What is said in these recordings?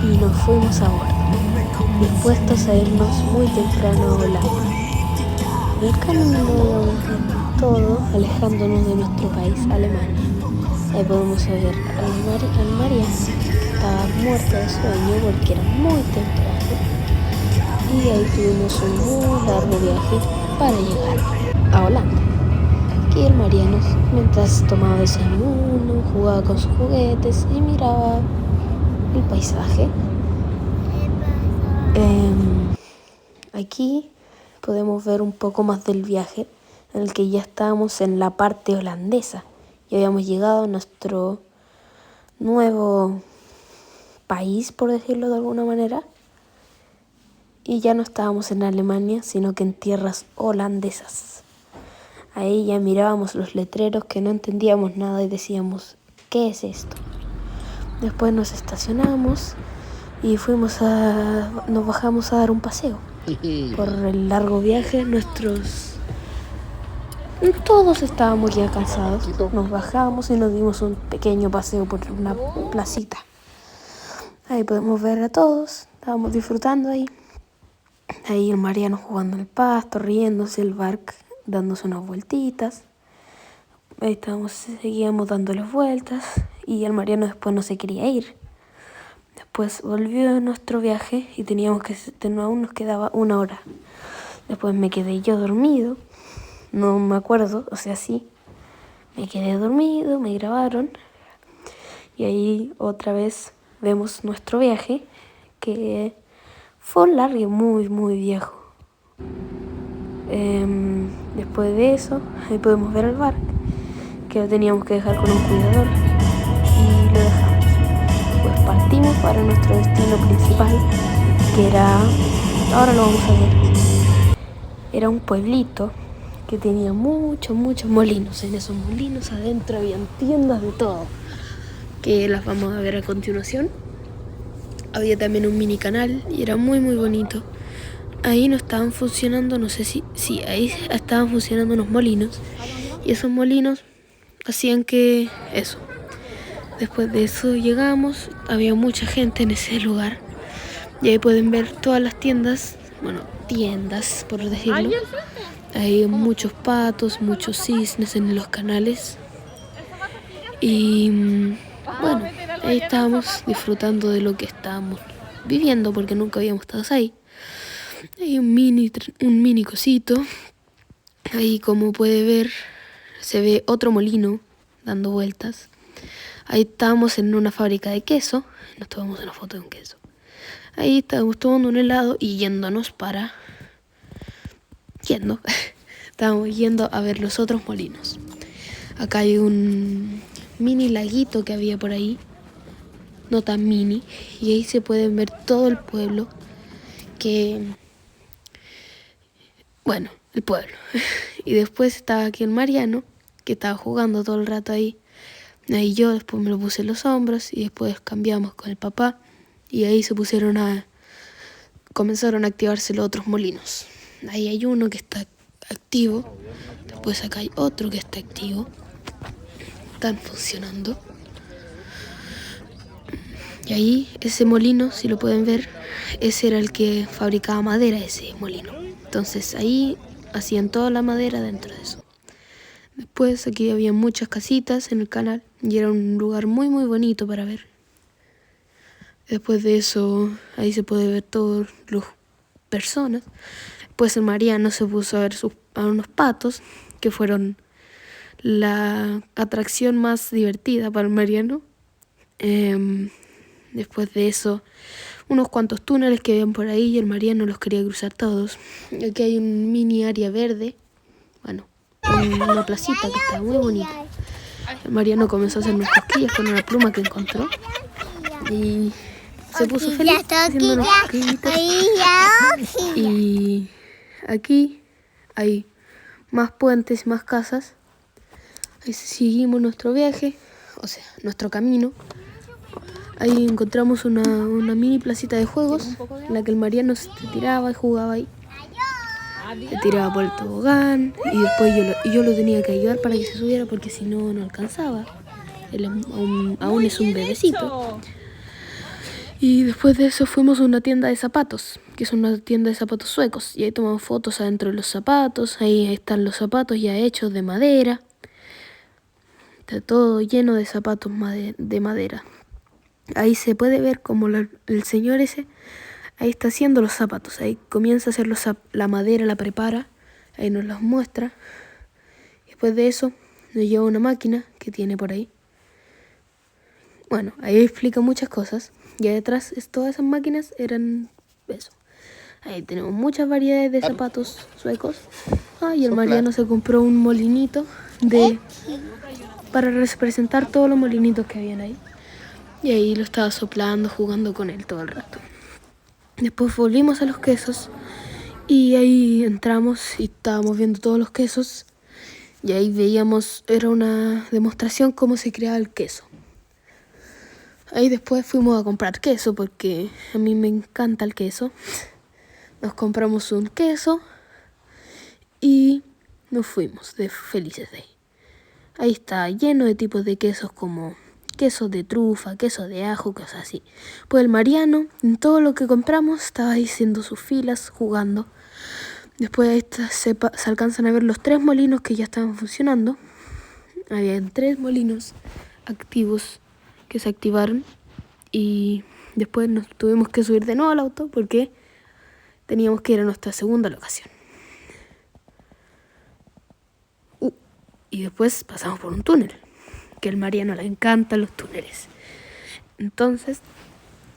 y nos fuimos a bordo, dispuestos a irnos muy temprano a Holanda. En el camino íbamos viendo todo, alejándonos de nuestro país, Alemania. Ahí podemos ver al Mariano, que estaba muerta de sueño porque era muy temprano. Y ahí tuvimos un muy largo viaje para llegar a Holanda. Aquí el Mariano, mientras tomaba desayuno, jugaba con sus juguetes y miraba el paisaje. Aquí podemos ver un poco más del viaje, en el que ya estábamos en la parte holandesa. Ya habíamos llegado a nuestro nuevo país, por decirlo de alguna manera. Y ya no estábamos en Alemania, sino que en tierras holandesas. Ahí ya mirábamos los letreros que no entendíamos nada y decíamos, ¿qué es esto? Después nos estacionamos y nos bajamos a dar un paseo. Por el largo viaje, todos estábamos ya cansados. Nos bajamos y nos dimos un pequeño paseo por una placita. Ahí podemos ver a todos, estábamos disfrutando ahí. Ahí el Mariano jugando en el pasto, riéndose, el Bart dándose unas vueltitas. Ahí seguíamos dándoles vueltas y el Mariano después no se quería ir. Después volvió nuestro viaje y aún nos quedaba 1 hora. Después me quedé yo dormido, no me acuerdo, sí, me quedé dormido, me grabaron. Y ahí otra vez vemos nuestro viaje, que fue un largo muy, muy viejo. Después de eso, ahí podemos ver al Bart, que lo teníamos que dejar con un cuidador y lo dejamos. Pues partimos para nuestro destino principal, que ahora lo vamos a ver, era un pueblito que tenía muchos molinos. En esos molinos adentro habían tiendas de todo, que las vamos a ver a continuación. Había también un mini canal y era muy muy bonito. Ahí no estaban funcionando, no sé si ahí estaban funcionando unos molinos, y esos molinos hacían que eso. Después de eso llegamos, había mucha gente en ese lugar y ahí pueden ver todas las tiendas por decirlo. Hay muchos patos, muchos cisnes en los canales y bueno, ahí estábamos disfrutando de lo que estábamos viviendo porque nunca habíamos estado ahí. Hay un mini cosito. Ahí, como puede ver, se ve otro molino dando vueltas. Ahí estábamos en una fábrica de queso. Nos tomamos una foto de un queso. Ahí estábamos tomando un helado y estábamos yendo a ver los otros molinos. Acá hay un mini laguito que había por ahí, no tan mini, y ahí se pueden ver todo el pueblo, el pueblo. Y después estaba aquí el Mariano, que estaba jugando todo el rato ahí. Ahí yo después me lo puse en los hombros y después cambiamos con el papá y ahí comenzaron a activarse los otros molinos. Ahí hay uno que está activo, después acá hay otro que está activo, están funcionando. Y ahí ese molino, si lo pueden ver, ese era el que fabricaba madera, ese molino. Entonces ahí hacían toda la madera dentro de eso. Después aquí había muchas casitas en el canal y era un lugar muy muy bonito para ver. Después de eso, ahí se puede ver todas las personas. Después el Mariano se puso a ver a unos patos, que fueron la atracción más divertida para el Mariano. Después de eso, unos cuantos túneles que habían por ahí y el Mariano los quería cruzar todos. Aquí hay un mini área verde, una placita que está muy bonita. El Mariano comenzó a hacer unas cosquillas con una pluma que encontró y se puso feliz haciendo unas cosquillitas. Y aquí hay más puentes, más casas. Ahí seguimos nuestro viaje, nuestro camino. Ahí encontramos una mini placita de juegos en la que el Mariano se tiraba y jugaba ahí. Se tiraba por el tobogán y después yo lo tenía que ayudar para que se subiera porque si no, no alcanzaba. Él aún es un bebecito. Y después de eso fuimos a una tienda de zapatos, que es una tienda de zapatos suecos. Y ahí tomamos fotos adentro de los zapatos. Ahí están los zapatos ya hechos de madera. Está todo lleno de zapatos de madera. Ahí se puede ver como el señor ese, ahí está haciendo los zapatos. Ahí comienza a hacer la madera, la prepara. Ahí nos los muestra. Después de eso nos lleva una máquina que tiene por ahí. Bueno, ahí explica muchas cosas. Y detrás todas esas máquinas eran eso. Ahí tenemos muchas variedades de zapatos suecos. Y el Mariano se compró un molinito para representar todos los molinitos que habían ahí. Y ahí lo estaba soplando, jugando con él todo el rato. Después volvimos a los quesos. Y ahí entramos y estábamos viendo todos los quesos. Y ahí veíamos, era una demostración cómo se creaba el queso. Ahí después fuimos a comprar queso porque a mí me encanta el queso. Nos compramos un queso y nos fuimos felices de ahí. Ahí está lleno de tipos de quesos como queso de trufa, queso de ajo, cosas así. Pues el Mariano, en todo lo que compramos, estaba ahí haciendo sus filas, jugando. Después ahí se alcanzan a ver los 3 molinos que ya estaban funcionando. Habían 3 molinos activos que se activaron y después nos tuvimos que subir de nuevo al auto porque teníamos que ir a nuestra segunda locación. Y después pasamos por un túnel, que al Mariano le encantan los túneles. Entonces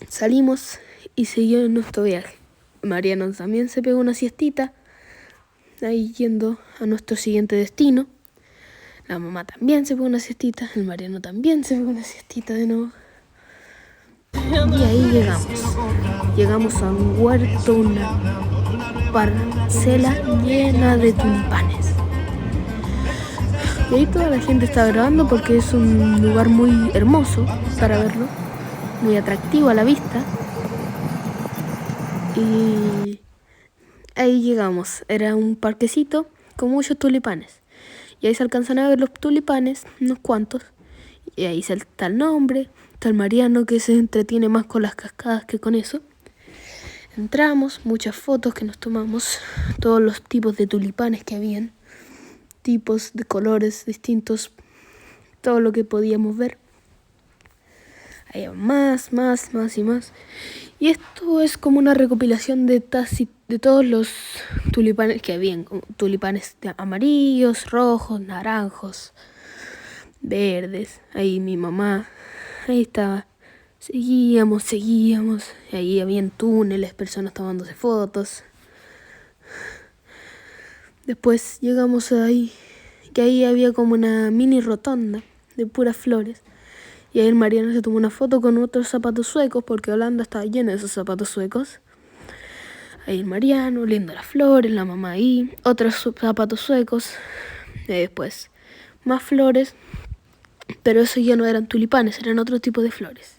salimos y siguió en nuestro viaje. Mariano también se pegó una siestita, ahí yendo a nuestro siguiente destino. La mamá también se pegó una siestita, el Mariano también se pegó una siestita de nuevo. Y ahí llegamos a un huerto, una parcela llena de tulipanes. Y ahí toda la gente está grabando porque es un lugar muy hermoso para verlo, muy atractivo a la vista. Y ahí llegamos, era un parquecito con muchos tulipanes. Y ahí se alcanzan a ver los tulipanes, unos cuantos. Y ahí está el nombre, está el Mariano que se entretiene más con las cascadas que con eso. Entramos, muchas fotos que nos tomamos, todos los tipos de tulipanes que habían, tipos de colores distintos, todo lo que podíamos ver. Hay más y más. Y esto es como una recopilación de todos los tulipanes que habían. Tulipanes amarillos, rojos, naranjos, verdes. Ahí mi mamá, ahí estaba. Seguíamos. Ahí habían túneles, personas tomándose fotos. Después llegamos ahí, que ahí había como una mini rotonda de puras flores. Y ahí el Mariano se tomó una foto con otros zapatos suecos, porque Holanda estaba llena de esos zapatos suecos. Ahí el Mariano, oliendo las flores, la mamá ahí, otros zapatos suecos. Y después más flores, pero esos ya no eran tulipanes, eran otro tipo de flores.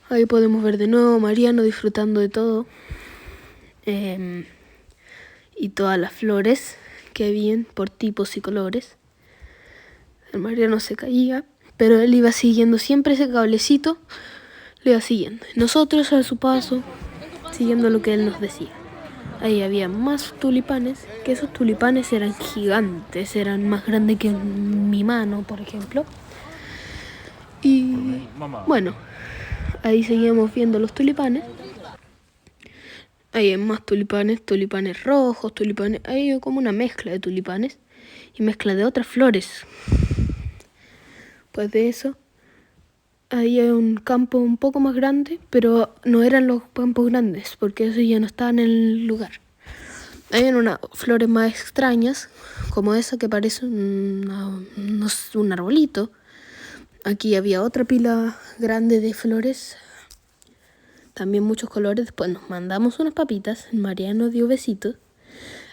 Ahí podemos ver de nuevo a Mariano disfrutando de todo. Y todas las flores que habían por tipos y colores. El Mariano se caía, pero él iba siguiendo siempre ese cablecito, le iba siguiendo. Nosotros a su paso, siguiendo lo que él nos decía. Ahí había más tulipanes, que esos tulipanes eran gigantes, eran más grandes que mi mano, por ejemplo. Y bueno, ahí seguíamos viendo los tulipanes. Ahí hay más tulipanes rojos, hay como una mezcla de tulipanes y mezcla de otras flores. Pues de eso, ahí hay un campo un poco más grande, pero no eran los campos grandes, porque esos ya no estaban en el lugar. Hay unas flores más extrañas, como esa que parece un arbolito. Aquí había otra pila grande de flores, también muchos colores. Después nos mandamos unas papitas, el Mariano dio besitos.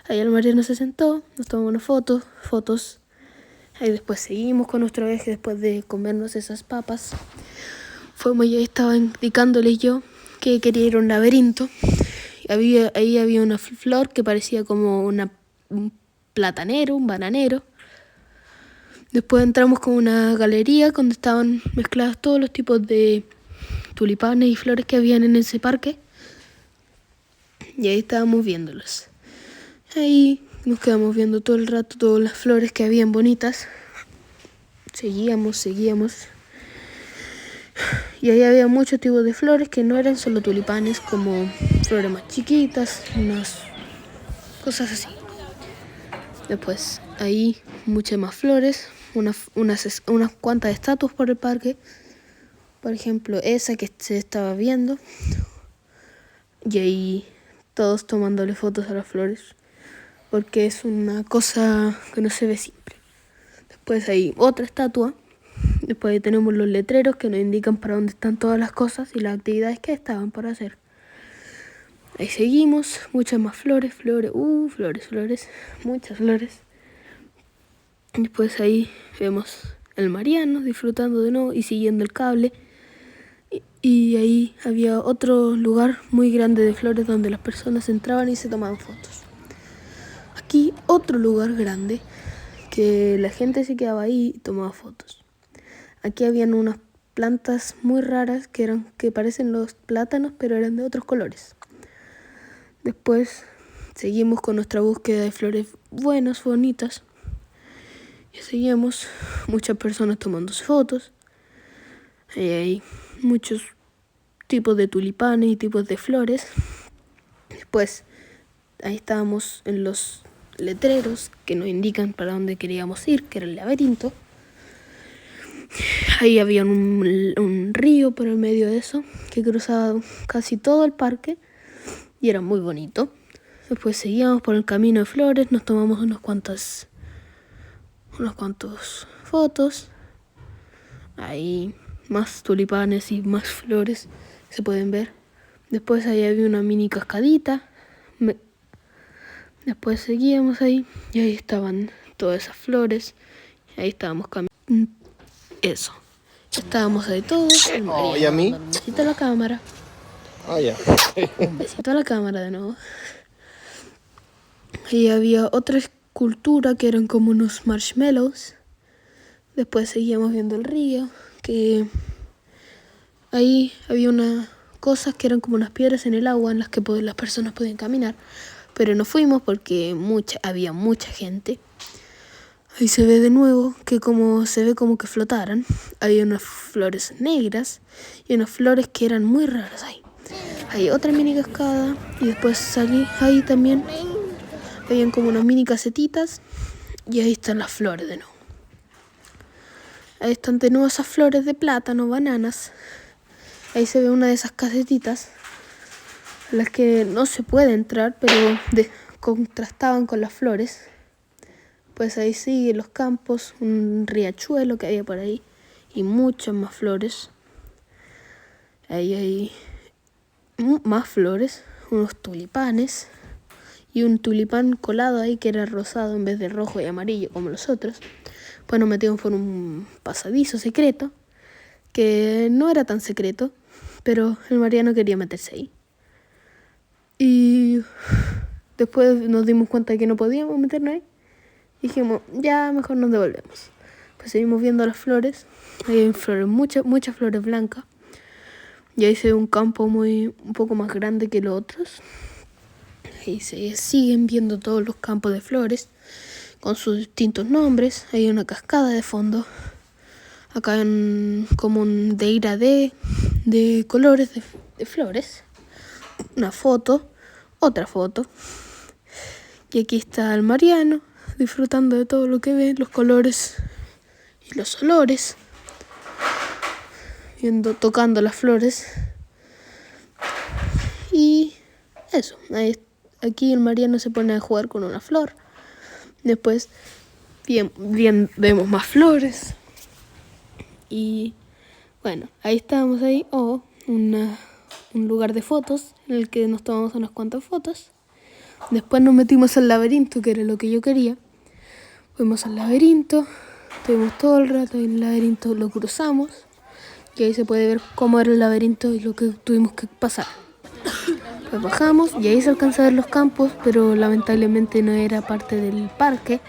Ahí el Mariano se sentó, nos tomamos unas fotos. Ahí después seguimos con nuestro viaje después de comernos esas papas. Fuimos y ahí estaba indicándole yo que quería ir a un laberinto. Ahí había una flor que parecía como un platanero, un bananero. Después entramos con una galería donde estaban mezclados todos los tipos de tulipanes y flores que habían en ese parque. Y ahí estábamos viéndolos. Ahí nos quedamos viendo todo el rato todas las flores que habían bonitas. Seguíamos. Y ahí había muchos tipos de flores que no eran solo tulipanes, como flores más chiquitas, unas cosas así. Después ahí muchas más flores, unas cuantas estatuas por el parque. Por ejemplo, esa que se estaba viendo. Y ahí todos tomándole fotos a las flores, porque es una cosa que no se ve siempre. Después hay otra estatua. Después ahí tenemos los letreros que nos indican para dónde están todas las cosas y las actividades que estaban por hacer. Ahí seguimos, muchas más flores, muchas flores. Después ahí vemos el Mariano disfrutando de nuevo y siguiendo el cable. Y ahí había otro lugar muy grande de flores donde las personas entraban y se tomaban fotos. Aquí otro lugar grande que la gente se quedaba ahí y tomaba fotos. Aquí habían unas plantas muy raras que parecen los plátanos, pero eran de otros colores. Después seguimos con nuestra búsqueda de flores buenas, bonitas. Y seguimos, muchas personas tomándose fotos. Ahí hay muchos tipos de tulipanes y tipos de flores. Después ahí estábamos en los letreros que nos indican para dónde queríamos ir, que era el laberinto. Ahí había un río por el medio de eso que cruzaba casi todo el parque y era muy bonito. Después seguíamos por el camino de flores, nos tomamos unas cuantas fotos. Ahí más tulipanes y más flores se pueden ver. Después ahí había una mini cascadita. Después seguíamos ahí y ahí estaban todas esas flores. Ahí estábamos caminando. Eso. Estábamos ahí todos. ¿Y a mí? Un besito a la cámara. Ya. Un besito a la cámara de nuevo. Y había otra escultura que eran como unos marshmallows. Después seguíamos viendo el río, que ahí había unas cosas que eran como unas piedras en el agua en las que las personas podían caminar. Pero no fuimos porque había mucha gente. Ahí se ve de nuevo que se ve como que flotaran. Había unas flores negras y unas flores que eran muy raras ahí. Hay otra mini cascada y después ahí también habían como unas mini casetitas y ahí están las flores de nuevo. Ahí están de nuevo esas flores de plátano, bananas. Ahí se ve una de esas casetitas a las que no se puede entrar, pero contrastaban con las flores. Pues ahí sigue los campos, un riachuelo que había por ahí y muchas más flores. Ahí hay más flores, unos tulipanes y un tulipán colado ahí que era rosado en vez de rojo y amarillo como los otros. Pues nos metimos por un pasadizo secreto que no era tan secreto, pero el Mariano quería meterse ahí. Y después nos dimos cuenta de que no podíamos meternos ahí. Dijimos, ya mejor nos devolvemos. Pues seguimos viendo las flores. Ahí hay flores, muchas flores blancas. Y ahí se ve un campo un poco más grande que los otros. Ahí se siguen viendo todos los campos de flores con sus distintos nombres. Hay una cascada de fondo. Acá hay como un de colores de flores. Una foto, otra foto. Y aquí está el Mariano disfrutando de todo lo que ve, los colores y los olores, tocando las flores. Y eso, aquí el Mariano se pone a jugar con una flor. Después bien vemos más flores. Y bueno, ahí estábamos ahí, un lugar de fotos en el que nos tomamos unas cuantas fotos. Después nos metimos al laberinto, que era lo que yo quería. Fuimos al laberinto, estuvimos todo el rato en el laberinto, lo cruzamos. Y ahí se puede ver cómo era el laberinto y lo que tuvimos que pasar. Pues bajamos y ahí se alcanza a ver los campos, pero lamentablemente no era parte del parque.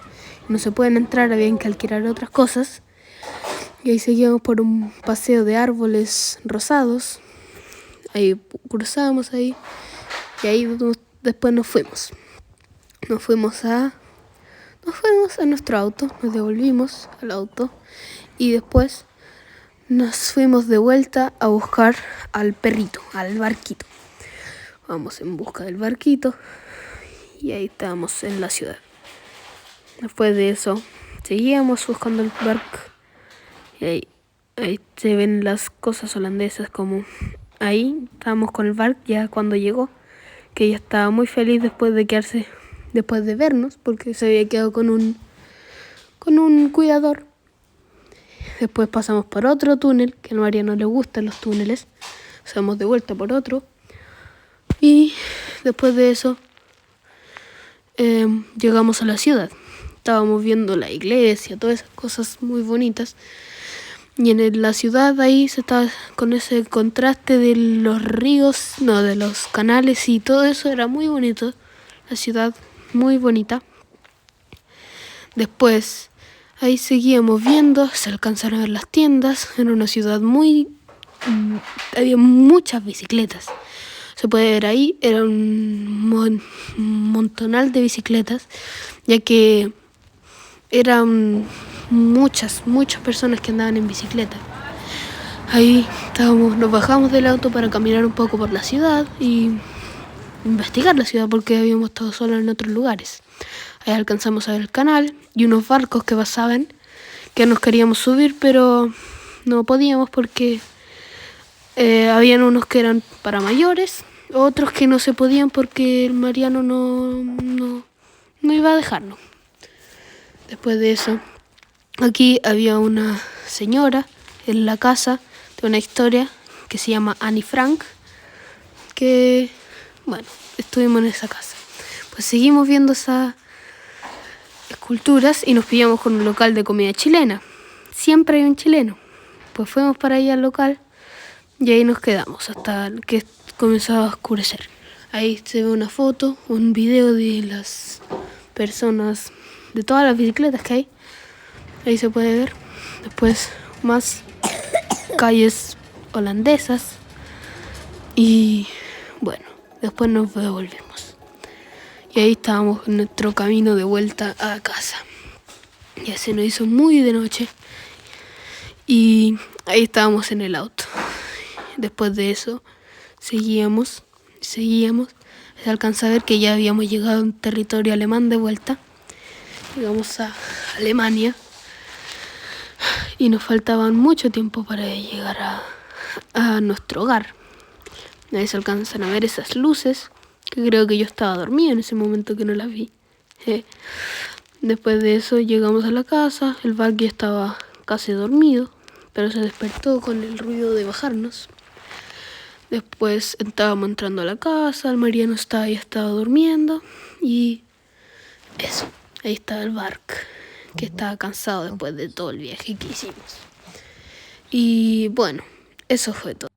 No se pueden entrar, habían que alquilar otras cosas. Y ahí seguíamos por un paseo de árboles rosados. ahí cruzamos ahí y ahí después nos fuimos. Nos fuimos a nuestro auto, nos devolvimos al auto y después nos fuimos de vuelta a buscar al perrito, al barquito. Vamos en busca del barquito y ahí estábamos en la ciudad. Después de eso seguíamos buscando el barco y ahí se ven las cosas holandesas, como ahí estábamos con el barco ya cuando llegó, que ella estaba muy feliz después de vernos, porque se había quedado con un cuidador. Después pasamos por otro túnel, que a María no le gustan los túneles, pasamos de vuelta por otro. Y después de eso llegamos a la ciudad. Estábamos viendo la iglesia, todas esas cosas muy bonitas. Y en la ciudad ahí se estaba con ese contraste de los ríos, de los canales y todo eso, era muy bonito. La ciudad muy bonita. Después ahí seguíamos viendo, se alcanzaron a ver las tiendas. Era una ciudad había muchas bicicletas. Se puede ver ahí, era un montonal de bicicletas, ya que eran muchas personas que andaban en bicicleta. Ahí nos bajamos del auto para caminar un poco por la ciudad y investigar la ciudad, porque habíamos estado solos en otros lugares. Ahí alcanzamos a ver el canal y unos barcos que pasaban, que nos queríamos subir, pero no podíamos porque habían unos que eran para mayores, otros que no se podían porque el Mariano no iba a dejarnos. Después de eso, aquí había una señora en la casa de una historia que se llama Annie Frank, que, bueno, estuvimos en esa casa. Pues seguimos viendo esas esculturas y nos pillamos con un local de comida chilena. Siempre hay un chileno. Pues fuimos para allá al local y ahí nos quedamos hasta que comenzaba a oscurecer. Ahí se ve una foto, un video de las personas, de todas las bicicletas que hay. Ahí se puede ver. Después más calles holandesas. Y bueno, después nos devolvimos. Y ahí estábamos en nuestro camino de vuelta a casa. Ya se nos hizo muy de noche. Y ahí estábamos en el auto. Después de eso seguíamos. Se alcanza a ver que ya habíamos llegado a un territorio alemán de vuelta. Llegamos a Alemania. Y nos faltaban mucho tiempo para llegar a nuestro hogar. Ahí se alcanzan a ver esas luces, que creo que yo estaba dormida en ese momento que no las vi. Después de eso llegamos a la casa, el Bark estaba casi dormido, pero se despertó con el ruido de bajarnos. Después estábamos entrando a la casa, el Mariano ya estaba durmiendo y eso, ahí estaba el Bark, que estaba cansado después de todo el viaje que hicimos. Y bueno, eso fue todo.